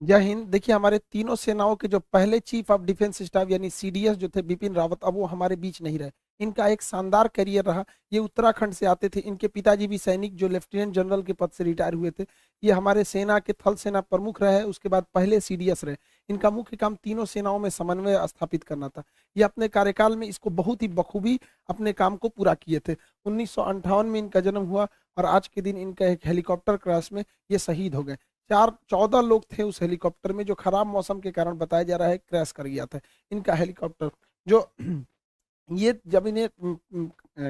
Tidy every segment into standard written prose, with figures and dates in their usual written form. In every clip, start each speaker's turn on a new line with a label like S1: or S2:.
S1: जय हिंद। देखिए, हमारे तीनों सेनाओं के जो पहले चीफ ऑफ डिफेंस स्टाफ यानी सीडीएस जो थे बिपिन रावत, अब वो हमारे बीच नहीं रहे। इनका एक शानदार करियर रहा। ये उत्तराखंड से आते थे। इनके पिताजी भी सैनिक जो लेफ्टिनेंट जनरल के पद से रिटायर हुए थे। ये हमारे सेना के थल सेना प्रमुख रहे, उसके बाद पहले सीडीएस रहे। इनका मुख्य काम तीनों सेनाओं में समन्वय स्थापित करना था। ये अपने कार्यकाल में इसको बहुत ही बखूबी अपने काम को पूरा किए थे। 1958 में इनका जन्म हुआ और आज के दिन इनका एक हेलीकॉप्टर क्रैश में ये शहीद हो गए। 14 लोग थे उस हेलीकॉप्टर में, जो खराब मौसम के कारण बताया जा रहा है क्रैश कर गया था इनका हेलीकॉप्टर। जो ये जब इन्हें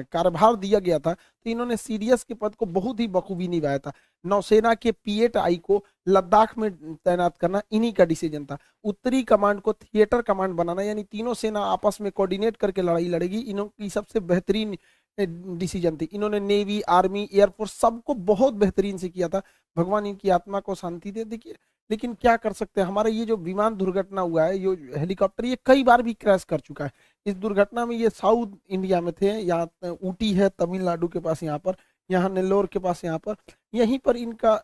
S1: कार्यभार दिया गया था तो इन्होंने सीडीएस के पद को बहुत ही बखूबी निभाया था। नौसेना के पी8I को लद्दाख में तैनात करना इन्हीं का डिसीजन था। उत्तरी कमांड को थिएटर कमांड बनाना, यानी तीनों सेना आपस में कोऑर्डिनेट करके लड़ाई लड़ेगी, इनकी सबसे बेहतरीन डिसीजन थी। इन्होंने नेवी, आर्मी, एयरफोर्स सबको बहुत बेहतरीन से किया था। भगवान इनकी आत्मा को शांति दे। देखिए, लेकिन क्या कर सकते हैं, हमारा ये जो विमान दुर्घटना हुआ है, ये हेलीकॉप्टर ये कई बार भी क्रैश कर चुका है। इस दुर्घटना में ये साउथ इंडिया में थे, यहाँ ऊटी है तमिलनाडु के पास, यहाँ पर, यहाँ नेल्लोर के पास, यहाँ पर, यहीं पर इनका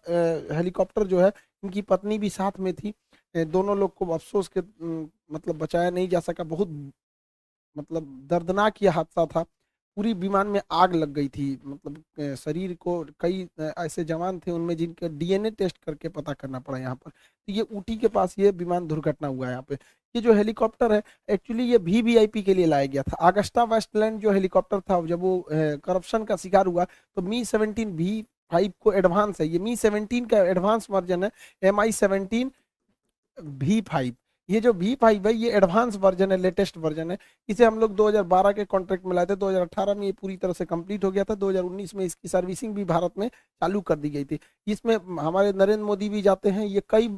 S1: हेलीकॉप्टर जो है, इनकी पत्नी भी साथ में थी। दोनों लोग को अफसोस के मतलब बचाया नहीं जा सका। बहुत मतलब दर्दनाक ये हादसा था। पूरी विमान में आग लग गई थी। मतलब शरीर को कई ऐसे जवान थे उनमें जिनके डीएनए टेस्ट करके पता करना पड़ा यहाँ पर। तो ये ऊटी के पास ये विमान दुर्घटना हुआ है यहाँ पे। ये जो हेलीकॉप्टर है, एक्चुअली ये वीवीआईपी के लिए लाया गया था। अगस्टा वेस्टलैंड जो हेलीकॉप्टर था, जब वो करप्शन का शिकार हुआ तो मी-17 V5 को एडवांस है, ये मी-17 का एडवांस वर्जन है। MI-17 V5, ये जो V5 है ये एडवांस वर्जन है, लेटेस्ट वर्जन है। इसे हम लोग 2012 के कॉन्ट्रैक्ट में लाए थे। 2018 में ये पूरी तरह से कंप्लीट हो गया था। 2019 में इसकी सर्विसिंग भी भारत में चालू कर दी गई थी। इसमें हमारे नरेंद्र मोदी भी जाते हैं। ये कई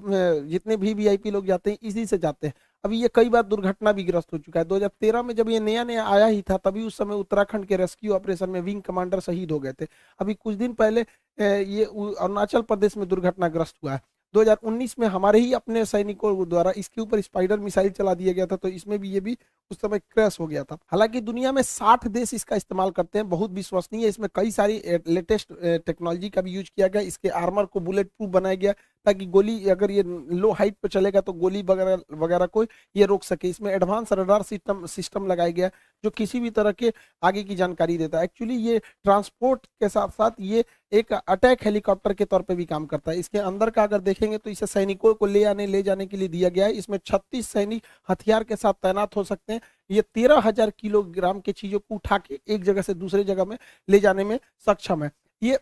S1: जितने भी वीआईपी लोग जाते हैं इसी से जाते हैं। अभी ये कई बार दुर्घटना भी ग्रस्त हो चुका है। 2013 में जब ये नया नया आया ही था, तभी उस समय उत्तराखंड के रेस्क्यू ऑपरेशन में विंग कमांडर शहीद हो गए थे। अभी कुछ दिन पहले ये अरुणाचल प्रदेश में दुर्घटनाग्रस्त हुआ है। 2019 में हमारे ही अपने सैनिकों द्वारा इसके ऊपर स्पाइडर मिसाइल चला दिया गया था, तो इसमें भी ये भी उस समय क्रैश हो गया था। हालांकि दुनिया में 60 देश इसका इस्तेमाल करते हैं, बहुत विश्वसनीय है। इसमें कई सारी लेटेस्ट टेक्नोलॉजी का भी यूज किया गया। इसके आर्मर को बुलेट प्रूफ बनाया गया, ताकि गोली, अगर ये लो हाइट पर चलेगा तो गोली वगैरह वगैरह को ये रोक सके। इसमें एडवांस रडार सिस्टम लगाया गया, जो किसी भी तरह के आगे की जानकारी देता है। एक्चुअली ये ट्रांसपोर्ट के साथ साथ ये एक अटैक हेलीकॉप्टर के तौर पे भी काम करता है। इसके अंदर का अगर देखेंगे तो इसे सैनिकों को ले जाने के लिए दिया गया है। इसमें 36 सैनिक हथियार के साथ तैनात हो सकते हैं। ये 13,000 किलोग्राम के चीजों को उठा के एक जगह से दूसरे जगह में ले जाने में सक्षम है। ये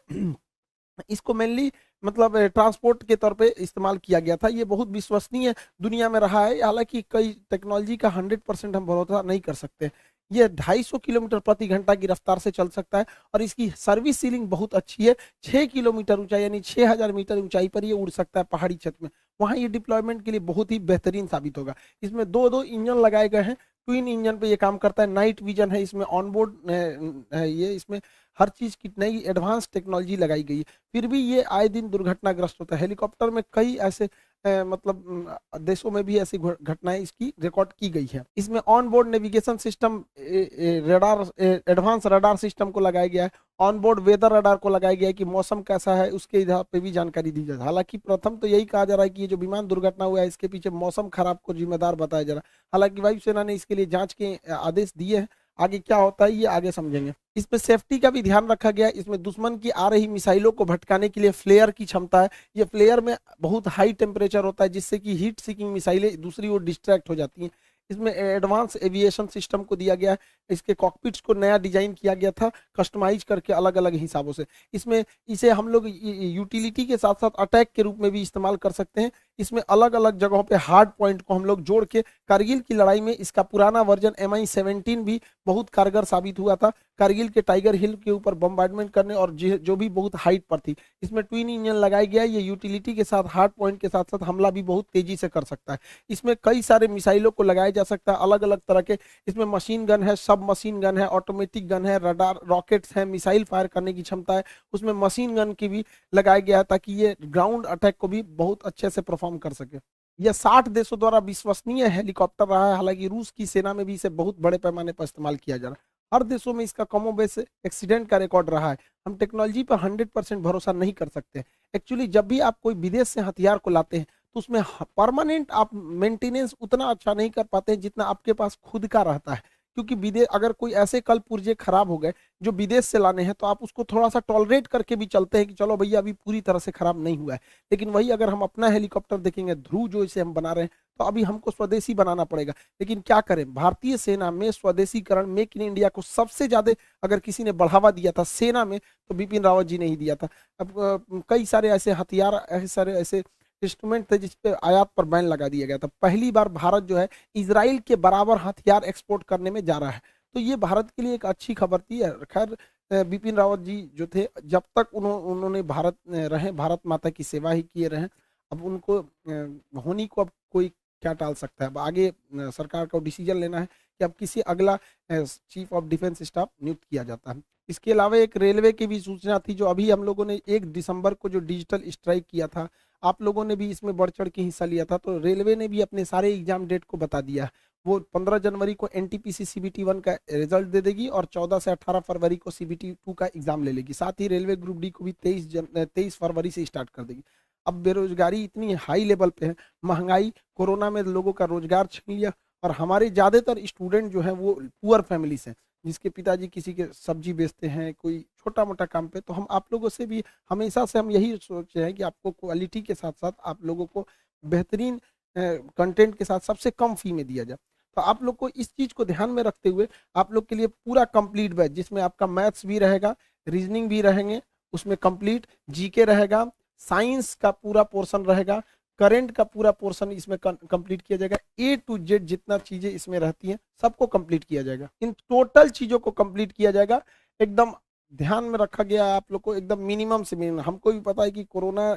S1: इसको मेनली मतलब ट्रांसपोर्ट के तौर पे इस्तेमाल किया गया था। ये बहुत विश्वसनीय दुनिया में रहा है। हालांकि कई टेक्नोलॉजी का 100% हम भरोसा नहीं कर सकते। ये 250 किलोमीटर प्रति घंटा की रफ्तार से चल सकता है और इसकी सर्विस सीलिंग बहुत अच्छी है। 6 किलोमीटर ऊंचाई यानी 6,000 मीटर ऊंचाई पर ये उड़ सकता है पहाड़ी क्षेत्र में। वहां ये डिप्लॉयमेंट के लिए बहुत ही बेहतरीन साबित होगा। इसमें दो दो इंजन लगाए गए हैं। ट्विन इंजन पे ये काम करता है। नाइट विजन है इसमें, ऑनबोर्ड है ये, इसमें हर चीज की नई एडवांस टेक्नोलॉजी लगाई गई है। फिर भी ये आए दिन दुर्घटनाग्रस्त होता है। हेलीकॉप्टर में कई ऐसे मतलब देशों में भी ऐसी घटनाएं इसकी रिकॉर्ड की गई है। इसमें on board navigation system, radar, advance radar system को लगाया गया है। ऑन बोर्ड वेदर रडार को लगाया गया है कि मौसम कैसा है उसके हिसाब पे भी जानकारी दी जाए। हालांकि प्रथम तो यही कहा जा रहा है कि ये जो विमान दुर्घटना हुआ है इसके पीछे मौसम खराब को जिम्मेदार बताया जा रहा है। हालांकि वायुसेना ने इसके लिए जांच के आदेश दिए हैं। आगे क्या होता है ये आगे समझेंगे। इसमें सेफ्टी का भी ध्यान रखा गया है। इसमें दुश्मन की आ रही मिसाइलों को भटकाने के लिए फ्लेयर की क्षमता है। ये फ्लेयर में बहुत हाई टेम्परेचर होता है, जिससे कि हीट सीकिंग मिसाइलें दूसरी ओर डिस्ट्रैक्ट हो जाती हैं। इसमें एडवांस एविएशन सिस्टम को दिया गया है। इसके कॉकपिट्स को नया डिजाइन किया गया था, कस्टमाइज करके अलग अलग हिसाबों से। इसमें इसे हम लोग यूटिलिटी के साथ साथ अटैक के रूप में भी इस्तेमाल कर सकते हैं। इसमें अलग अलग जगहों पे हार्ड पॉइंट को हम लोग जोड़ के, कारगिल की लड़ाई में इसका पुराना वर्जन MI-17 भी बहुत कारगर साबित हुआ था, कारगिल के टाइगर हिल के ऊपर बम्बार्डमेंट करने, और जो भी बहुत हाइट पर थी। इसमें ट्विन इंजन लगाया गया है। ये यूटिलिटी के साथ, हार्ड पॉइंट के साथ साथ हमला भी बहुत तेजी से कर सकता है। इसमें कई सारे मिसाइलों को लगाया जा सकता है, अलग अलग तरह के। इसमें मशीन गन है, सब मशीन गन है, ऑटोमेटिक गन है, रडार, रॉकेट्स है, मिसाइल फायर करने की क्षमता है। उसमें मशीन गन की भी लगाया गया है, ताकि ये ग्राउंड अटैक को भी बहुत अच्छे से परफॉर्म कर सके। यह 60 देशों द्वारा विश्वसनीय हेलीकॉप्टर रहा है। हालांकि रूस की सेना में भी इसे बहुत बड़े पैमाने पर इस्तेमाल किया जा रहा है। हर देशों में इसका कमोबेश एक्सीडेंट का रिकॉर्ड रहा है। हम टेक्नोलॉजी पर 100% भरोसा नहीं कर सकते। एक्चुअली जब भी आप कोई विदेश से हथियार को लाते हैं तो उसमें परमानेंट आप मेंटेनेंस उतना अच्छा नहीं कर पाते हैं जितना आपके पास खुद का रहता है। क्योंकि विदेश अगर कोई ऐसे कल पुर्जे खराब हो गए जो विदेश से लाने हैं, तो आप उसको थोड़ा सा टॉलरेट करके भी चलते हैं कि चलो भैया अभी पूरी तरह से खराब नहीं हुआ है। लेकिन वही अगर हम अपना हेलीकॉप्टर देखेंगे, ध्रुव जो इसे हम बना रहे हैं, तो अभी हमको स्वदेशी बनाना पड़ेगा। लेकिन क्या करें, भारतीय सेना में स्वदेशीकरण, मेक इन इंडिया को सबसे ज्यादा अगर किसी ने बढ़ावा दिया था सेना में, तो बिपिन रावत जी ने ही दिया था। अब कई सारे ऐसे हथियार, ऐसे सारे ऐसे इंस्ट्रूमेंट थे जिसपे आयात पर बैन लगा दिया गया था। पहली बार भारत जो है इसराइल के बराबर हथियार एक्सपोर्ट करने में जा रहा है। तो ये भारत के लिए एक अच्छी खबर थी। खैर, बिपिन रावत जी जो थे, जब तक उन्होंने भारत रहे, भारत माता की सेवा ही किए रहे। अब उनको होनी को अब कोई क्या टाल सकता है। अब आगे सरकार को डिसीजन लेना है कि अब किसी अगला चीफ ऑफ डिफेंस स्टाफ नियुक्त किया जाता है। इसके अलावा एक रेलवे की भी सूचना थी, जो अभी हम लोगों ने 1 दिसंबर को जो डिजिटल स्ट्राइक किया था, आप लोगों ने भी इसमें बढ़ चढ़ के हिस्सा लिया था। तो रेलवे ने भी अपने सारे एग्जाम डेट को बता दिया है। वो 15 जनवरी को एनटीपीसी सीबीटी 1 का रिजल्ट दे देगी और 14 से 18 फरवरी को सीबीटी 2 का एग्जाम ले लेगी। साथ ही रेलवे ग्रुप डी को भी 23 फरवरी से स्टार्ट कर देगी। अब बेरोजगारी इतनी हाई लेवल पे है, महंगाई, कोरोना में लोगों का रोजगार छीन लिया, और हमारे ज्यादातर स्टूडेंट जो हैं वो पुअर फैमिली से, जिसके पिताजी किसी के सब्जी बेचते हैं, कोई छोटा मोटा काम पे। तो हम आप लोगों से भी हमेशा से हम यही सोचे हैं कि आपको क्वालिटी के साथ साथ आप लोगों को बेहतरीन कंटेंट के साथ सबसे कम फी में दिया जाए। तो आप लोग को इस चीज को ध्यान में रखते हुए आप लोग के लिए पूरा कंप्लीट बैच, जिसमें आपका मैथ्स भी रहेगा, रीजनिंग भी रहेंगे, उसमें कंप्लीट जीके रहेगा, साइंस का पूरा पोर्शन रहेगा, करंट का पूरा पोर्शन इसमें कंप्लीट किया जाएगा। ए टू जेड जितना चीजें इसमें रहती हैं सबको कंप्लीट किया जाएगा। इन टोटल चीजों को कंप्लीट किया जाएगा। एकदम ध्यान में रखा गया है आप लोग को, एकदम मिनिमम से मिनिमम। हमको भी पता है कि कोरोना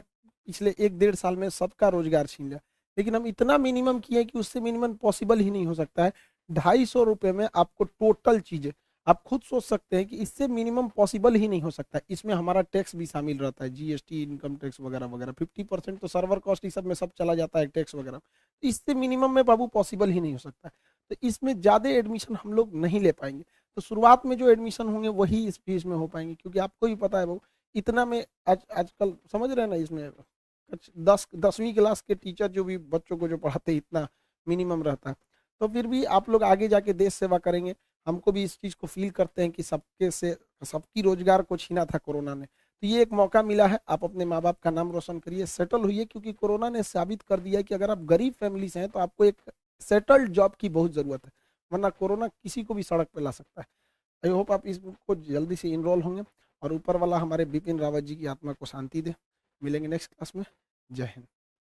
S1: पिछले 1 डेढ़ साल में सबका रोजगार छीन लिया, लेकिन हम इतना मिनिमम किए कि उससे मिनिमम पॉसिबल ही नहीं हो सकता है। 250 रुपये में आपको टोटल चीजें, आप खुद सोच सकते हैं कि इससे मिनिमम पॉसिबल ही नहीं हो सकता। इसमें हमारा टैक्स भी शामिल रहता है, जीएसटी, इनकम टैक्स वगैरह वगैरह। 50% तो सर्वर कॉस्ट, इस सब में सब चला जाता है, टैक्स वगैरह। तो इससे मिनिमम में बाबू पॉसिबल ही नहीं हो सकता। तो इसमें ज़्यादा एडमिशन हम लोग नहीं ले पाएंगे। तो शुरुआत में जो एडमिशन होंगे वही इस फीस में हो पाएंगे, क्योंकि आपको भी पता है बाबू, इतना में आजकल समझ रहे हैं ना, इसमें 10वीं क्लास के टीचर जो भी बच्चों को जो पढ़ाते हैं, इतना मिनिमम रहता है। तो फिर भी आप लोग आगे जाके देश सेवा करेंगे। हमको भी इस चीज को फील करते हैं कि सबके से सबकी रोजगार को छीना था कोरोना ने। तो ये एक मौका मिला है, आप अपने माँ बाप का नाम रोशन करिए, सेटल होइए। क्योंकि कोरोना ने साबित कर दिया है कि अगर आप गरीब फैमिली से हैं तो आपको एक सेटल्ड जॉब की बहुत जरूरत है, वरना कोरोना किसी को भी सड़क पे ला सकता है। आई होप आप इसको जल्दी से इनरोल होंगे, और ऊपर वाला हमारे बिपिन रावत जी की आत्मा को शांति दे। मिलेंगे नेक्स्ट क्लास में। जय हिंद।